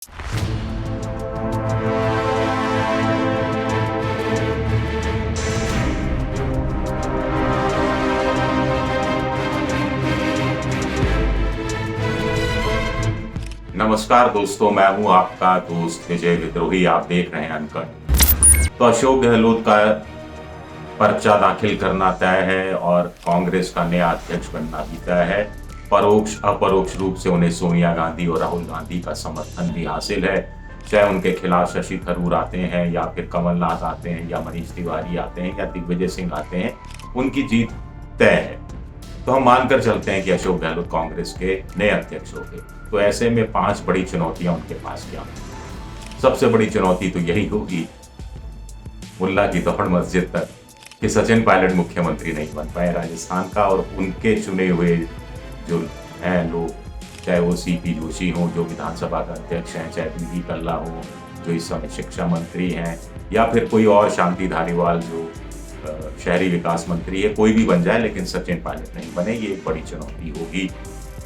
नमस्कार दोस्तों, मैं हूं आपका दोस्त विजय विद्रोही। आप देख रहे हैं अनकट। तो अशोक गहलोत का पर्चा दाखिल करना तय है और कांग्रेस का नया अध्यक्ष बनना भी तय है। परोक्ष अपरोक्ष रूप से उन्हें सोनिया गांधी और राहुल गांधी का समर्थन भी हासिल है। चाहे उनके खिलाफ शशि थरूर आते हैं या फिर कमलनाथ आते हैं या मनीष तिवारी आते हैं या दिग्विजय सिंह आते हैं, उनकी जीत तय है। तो हम मानकर चलते हैं कि अशोक गहलोत कांग्रेस के नए अध्यक्ष होंगे। तो ऐसे में 5 बड़ी चुनौतियां उनके पास क्या होंगी। सबसे बड़ी चुनौती तो यही होगी, मुल्ला की दौड़ मस्जिद तक, कि सचिन पायलट मुख्यमंत्री नहीं बन पाए राजस्थान का, और उनके चुने हुए जो हैं लोग, चाहे वो सीपी जोशी हो जो विधानसभा का अध्यक्ष हैं, चाहे बीडी कल्ला हो जो इस समय शिक्षा मंत्री हैं, या फिर कोई और शांति धारीवाल जो शहरी विकास मंत्री है, कोई भी बन जाए लेकिन सचिन पायलट नहीं बने, ये एक बड़ी चुनौती होगी।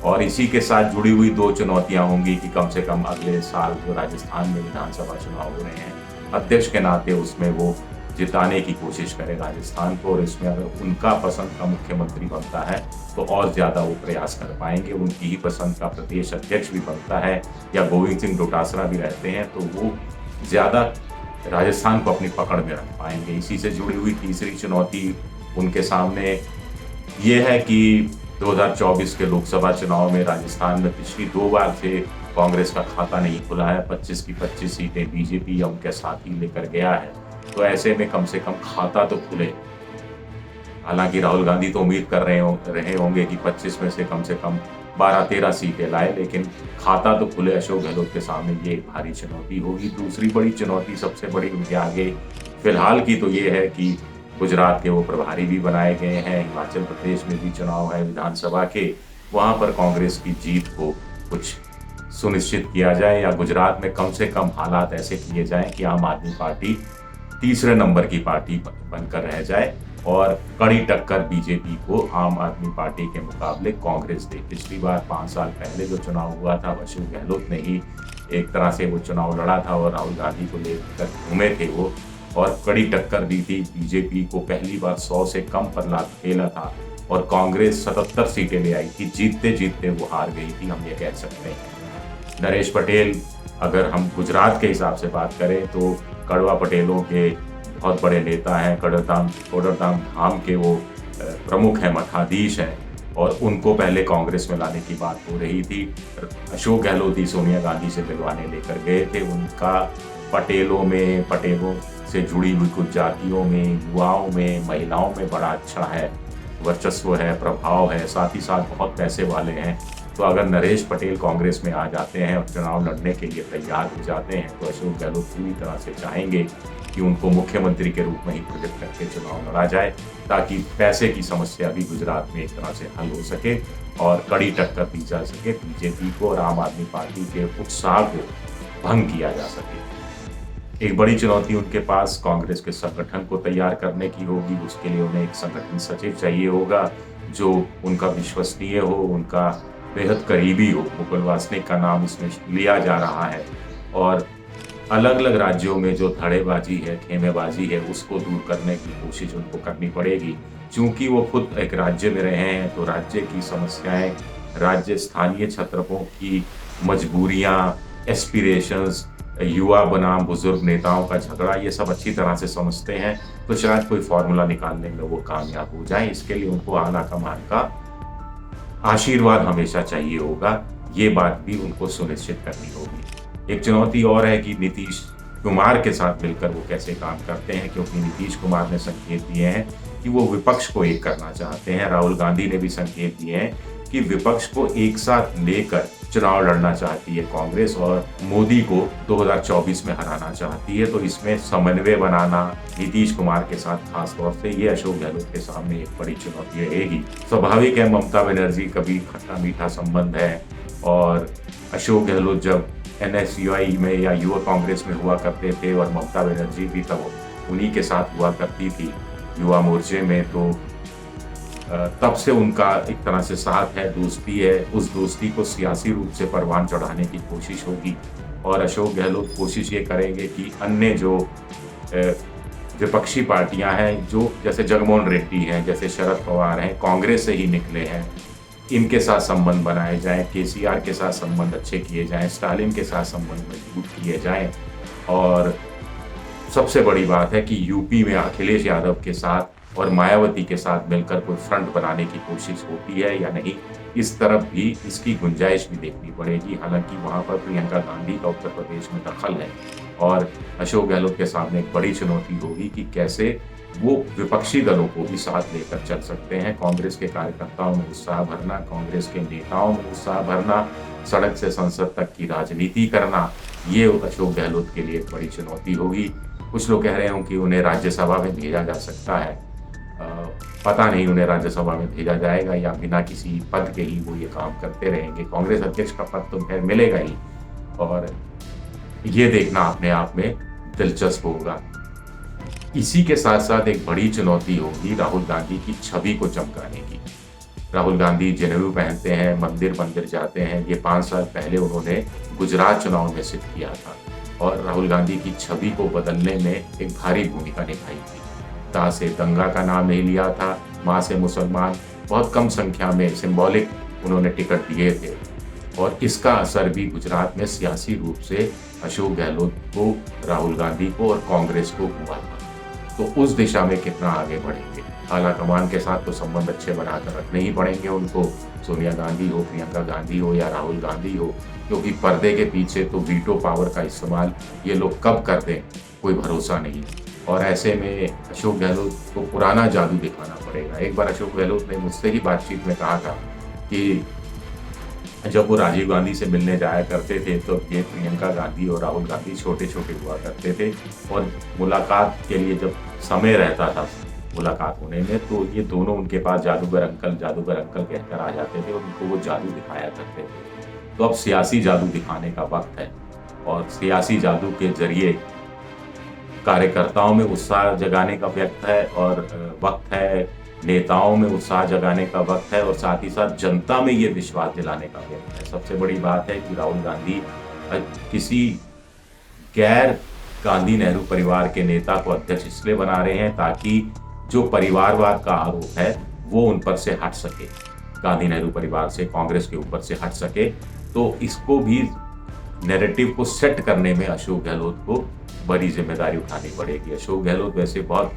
और इसी के साथ जुड़ी हुई 2 चुनौतियां होंगी कि कम से कम अगले साल जो राजस्थान में विधानसभा चुनाव हो रहे हैं, अध्यक्ष के नाते उसमें वो जिताने की कोशिश करे राजस्थान को, और इसमें अगर उनका पसंद का मुख्यमंत्री बनता है तो और ज़्यादा वो प्रयास कर पाएंगे। उनकी ही पसंद का प्रदेश अध्यक्ष भी बनता है या गोविंद सिंह डोटासरा भी रहते हैं तो वो ज़्यादा राजस्थान को अपनी पकड़ में रख पाएंगे। इसी से जुड़ी हुई तीसरी चुनौती उनके सामने ये है कि 2024 के लोकसभा चुनाव में राजस्थान में पिछली 2 बार से कांग्रेस का खाता नहीं खुला है। 25 की 25 सीटें बीजेपी या उनके साथी लेकर गया है। तो ऐसे में कम से कम खाता तो खुले। हालांकि राहुल गांधी तो उम्मीद कर रहे होंगे कि 25 में से कम 12-13 सीटें लाए, लेकिन खाता तो खुले। अशोक गहलोत के सामने ये एक भारी चुनौती होगी। दूसरी बड़ी चुनौती, सबसे बड़ी उनके आगे फिलहाल की, तो ये है कि गुजरात के वो प्रभारी भी बनाए गए हैं, हिमाचल प्रदेश में भी चुनाव है विधानसभा के, वहाँ पर कांग्रेस की जीत को कुछ सुनिश्चित किया जाए, या गुजरात में कम से कम हालात ऐसे किए जाएं कि आम आदमी पार्टी तीसरे नंबर की पार्टी बनकर रह जाए और कड़ी टक्कर बीजेपी को आम आदमी पार्टी के मुकाबले कांग्रेस दे। पिछली बार 5 साल पहले जो चुनाव हुआ था, अशोक गहलोत ने ही एक तरह से वो चुनाव लड़ा था और राहुल गांधी को लेकर घूमे थे वो, और कड़ी टक्कर दी थी। बीजेपी को पहली बार 100 से कम पर ला खेला था और कांग्रेस 77 सीटें ले आई थी। जीतते जीतते वो हार गई थी, हम ये कह सकते हैं। नरेश पटेल, अगर हम गुजरात के हिसाब से बात करें तो कड़वा पटेलों के बहुत बड़े नेता हैं, कोडरधाम धाम के वो प्रमुख हैं, मठाधीश हैं, और उनको पहले कांग्रेस में लाने की बात हो रही थी। अशोक गहलोत ही सोनिया गांधी से दिलवाने लेकर गए थे। उनका पटेलों से जुड़ी हुई कुछ जातियों में, युवाओं में, महिलाओं में बड़ा अच्छा है, वर्चस्व है, प्रभाव है, साथ ही साथ बहुत पैसे वाले हैं। तो अगर नरेश पटेल कांग्रेस में आ जाते हैं और चुनाव लड़ने के लिए तैयार हो जाते हैं तो अशोक गहलोत पूरी तरह से चाहेंगे कि उनको मुख्यमंत्री के रूप में ही प्रोजेक्ट करके चुनाव लड़ा जाए, ताकि पैसे की समस्या भी गुजरात में एक तरह से हल हो सके और कड़ी टक्कर दी जा सके बीजेपी को, और आम आदमी पार्टी के उत्साह को भंग किया जा सके। एक बड़ी चुनौती उनके पास कांग्रेस के संगठन को तैयार करने की होगी। उसके लिए उन्हें एक संगठन सचिव चाहिए होगा जो उनका विश्वसनीय हो, उनका बेहद करीबी हो। मुकुल वासनिक का नाम इसमें लिया जा रहा है, और अलग अलग राज्यों में जो धड़ेबाजी है, खेमेबाजी है, उसको दूर करने की कोशिश उनको करनी पड़ेगी। चूंकि वो खुद एक राज्य में रहे हैं तो राज्य की समस्याएं, राज्य स्थानीय छत्रपों की मजबूरियां, एस्पिरेशंस, युवा बनाम बुजुर्ग नेताओं का झगड़ा, ये सब अच्छी तरह से समझते हैं। तो शायद कोई फॉर्मूला निकालने में वो कामयाब हो जाए। इसके लिए उनको आला कमान का आशीर्वाद हमेशा चाहिए होगा। ये बात भी उनको सुनिश्चित करनी होगी। एक चुनौती और है कि नीतीश कुमार के साथ मिलकर वो कैसे काम करते हैं, क्योंकि नीतीश कुमार ने संकेत दिए हैं कि वो विपक्ष को एक करना चाहते हैं। राहुल गांधी ने भी संकेत दिए हैं कि विपक्ष को एक साथ लेकर चुनाव लड़ना चाहती है कांग्रेस, और मोदी को 2024 में हराना चाहती है। तो इसमें समन्वय बनाना नीतीश कुमार के साथ खास तौर से, ये अशोक गहलोत के सामने एक बड़ी चुनौती रहेगी। स्वाभाविक है, ममता बनर्जी का भी खट्टा मीठा संबंध है, और अशोक गहलोत जब NSUI में या युवा कांग्रेस में हुआ करते थे और ममता बनर्जी भी तब उन्हीं के साथ हुआ करती थी युवा मोर्चे में, तो तब से उनका एक तरह से साथ है, दोस्ती है। उस दोस्ती को सियासी रूप से परवान चढ़ाने की कोशिश होगी। और अशोक गहलोत कोशिश ये करेंगे कि अन्य जो विपक्षी पार्टियां हैं, जो जैसे जगनमोहन रेड्डी हैं, जैसे शरद पवार हैं, कांग्रेस से ही निकले हैं, इनके साथ संबंध बनाए जाएं, केसीआर के साथ संबंध अच्छे किए जाएं, स्टालिन के साथ संबंध मजबूत किए जाएं। और सबसे बड़ी बात है कि यूपी में अखिलेश यादव के साथ और मायावती के साथ मिलकर कोई फ्रंट बनाने की कोशिश होती है या नहीं, इस तरफ भी इसकी गुंजाइश भी देखनी पड़ेगी। हालांकि वहां पर प्रियंका गांधी का उत्तर प्रदेश में दखल है और अशोक गहलोत के सामने एक बड़ी चुनौती होगी कि कैसे वो विपक्षी दलों को भी साथ लेकर चल सकते हैं। कांग्रेस के कार्यकर्ताओं में उत्साह भरना, कांग्रेस के नेताओं में उत्साह भरना, सड़क से संसद तक की राजनीति करना, ये अशोक गहलोत के लिए एक बड़ी चुनौती होगी। कुछ लोग कह रहे हों कि उन्हें राज्यसभा में भेजा जा सकता है। पता नहीं उन्हें राज्यसभा में भेजा जाएगा या बिना किसी पद के ही वो ये काम करते रहेंगे। कांग्रेस अध्यक्ष का पद तो खैर मिलेगा ही, और ये देखना अपने आप में दिलचस्प होगा। इसी के साथ साथ एक बड़ी चुनौती होगी राहुल गांधी की छवि को चमकाने की। राहुल गांधी जनेऊ पहनते हैं, मंदिर मंदिर जाते हैं। ये 5 साल पहले उन्होंने गुजरात चुनाव में सिद्ध किया था और राहुल गांधी की छवि को बदलने में एक भारी भूमिका निभाई थी। ता से दंगा का नाम नहीं लिया था, माँ से मुसलमान, बहुत कम संख्या में सिंबॉलिक उन्होंने टिकट दिए थे और इसका असर भी गुजरात में सियासी रूप से अशोक गहलोत को, राहुल गांधी को और कांग्रेस को हुआ था। तो उस दिशा में कितना आगे बढ़ेंगे। आला कमान के साथ तो संबंध अच्छे बनाकर रखने ही पड़ेंगे उनको, सोनिया गांधी हो, प्रियंका गांधी हो या राहुल गांधी हो, क्योंकि पर्दे के पीछे तो वीटो पावर का इस्तेमाल ये लोग कब कर दें कोई भरोसा नहीं। और ऐसे में अशोक गहलोत को पुराना जादू दिखाना पड़ेगा। एक बार अशोक गहलोत ने मुझसे ही बातचीत में कहा था कि जब वो राजीव गांधी से मिलने जाया करते थे तो ये प्रियंका गांधी और राहुल गांधी छोटे छोटे हुआ करते थे और मुलाकात के लिए जब समय रहता था मुलाकात होने में, तो ये दोनों उनके पास जादूगर अंकल कहकर आ जाते थे और उनको वो जादू दिखाया करते थे। तो अब सियासी जादू दिखाने का वक्त है और सियासी जादू के जरिए कार्यकर्ताओं में उत्साह जगाने का वक्त है, नेताओं में उत्साह जगाने का वक्त है और साथ ही साथ जनता में ये विश्वास दिलाने का वक्त है। सबसे बड़ी बात है कि राहुल गांधी किसी गैर गांधी नेहरू परिवार के नेता को अध्यक्ष इसलिए बना रहे हैं ताकि जो परिवारवाद का आरोप है वो उन पर से हट सके, गांधी नेहरू परिवार से, कांग्रेस के ऊपर से हट सके। तो इसको भी नैरेटिव को सेट करने में अशोक गहलोत को बड़ी जिम्मेदारी उठानी पड़ेगी। अशोक गहलोत वैसे बहुत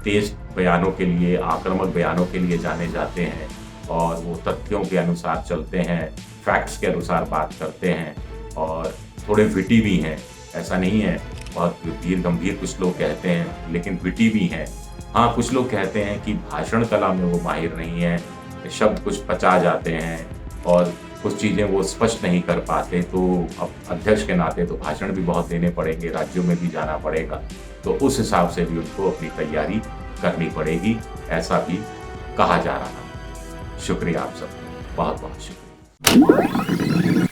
तेज बयानों के लिए, आक्रामक बयानों के लिए जाने जाते हैं और वो तथ्यों के अनुसार चलते हैं, फैक्ट्स के अनुसार बात करते हैं और थोड़े विटी भी हैं। ऐसा नहीं है बहुत वीर गंभीर कुछ लोग कहते हैं, लेकिन विटी भी हैं। हाँ, कुछ लोग कहते हैं कि भाषण कला में वो माहिर नहीं है, शब्द कुछ पचा जाते हैं और कुछ चीज़ें वो स्पष्ट नहीं कर पाते। तो अब अध्यक्ष के नाते तो भाषण भी बहुत देने पड़ेंगे, राज्यों में भी जाना पड़ेगा, तो उस हिसाब से भी उनको अपनी तैयारी करनी पड़ेगी, ऐसा भी कहा जा रहा है। शुक्रिया आप सबका, बहुत बहुत शुक्रिया।